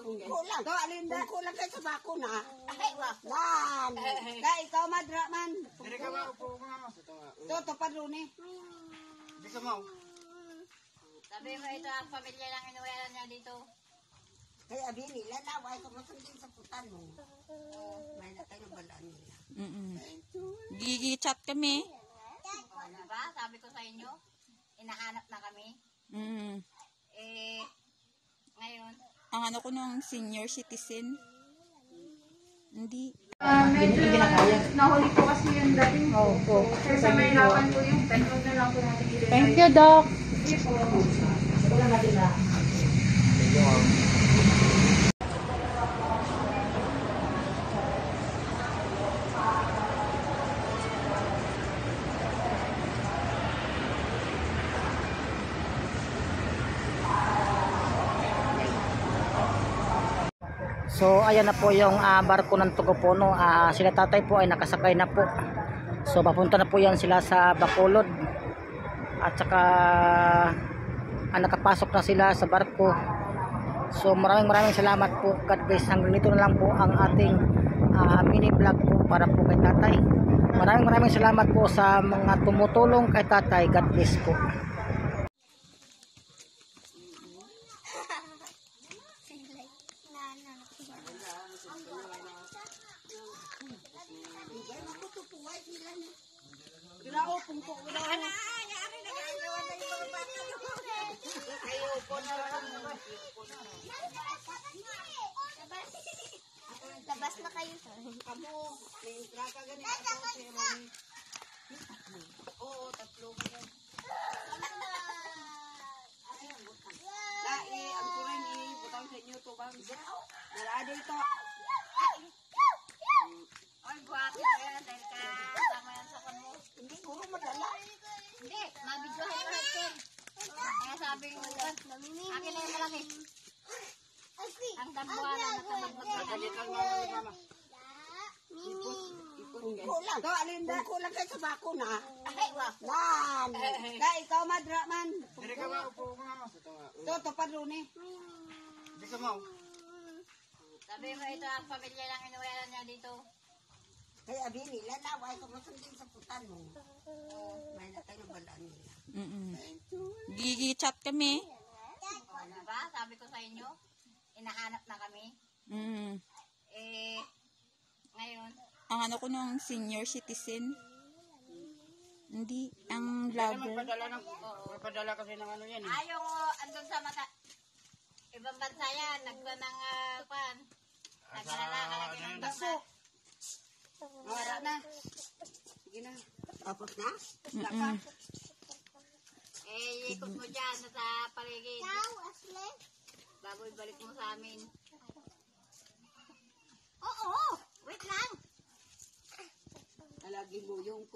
Kulang. To, alinda. Kulang kayo sa bako na. Ay, wan. Kaya ikaw madra man. Dili ka ba? Upo ka nga. To, padrone. Dili ka mo. Sabi mo ito ang pamilya lang inuwalan niya dito. Kaya abini, lalaway ka masundin sa putan mo. May na tayo balaan nila. Gigi-chat kami. Diba? Sabi ko sa inyo, inahanap na kami. Ngayon. Ang ano ko nung senior citizen. Hindi. Medyo nahuli po kasi yung dating ko. Kaya sa may lawan po yung pen, huwag na lang po natin ilagay. Thank you, Doc. Sige po. Wala natin na. So ayan na po yung barko ng Tugupono. Sila tatay po ay nakasakay na po. So papunta na po yan sila sa Bacolod. At saka nakapasok na sila sa barko. So maraming salamat po. God bless. Hanggang dito na lang po ang ating mini vlog po para po kay tatay. Maraming salamat po sa mga tumutulong kay tatay. God bless po. Labas na kayo. Kamu, may intra ka ganito ako si Ronnie. Oo, tatlo ka yan. Lai, ang kuren butang sa inyo to bang. Wala dito. Ay, buhatin mo yan dahil kasama yan sa kanmo. Hindi, puro madala. Hindi, mabidyohan mo natin. Kaya sabi ko, akin na yung malaki. Ang dambuhanan na tamag-magbagan. Galit lang mama ni mama. Kulang. To, alinda. Kulang kayo sa bako na. Ay, wan. Kaya ikaw madra man. Dili ka ba? Upo ka nga. To, padrone. Dili ka mo. Sabi mo ito ang pamilya lang inuwalan niya dito. Kaya abini, lalaway ka masundin sa putan mo. May na tayo balaan nila. Gigi-chat kami. Diba? Sabi ko sa inyo, inahanap na kami. Ngayon. Ang ano ko nung senior citizen. Hindi. Ang vlogger. Magpadala kasi ng ano yan eh. Ayaw andun sa ibang bansa yan. Nagpa ng kwan. Naglalala kalagay ng baso. Wala na. Sige na. Tapos na? Wala pa. Ikot mo dyan sa paligid. Bago ibalik mo sa amin. Oo, wait lang. Nalagi mo yung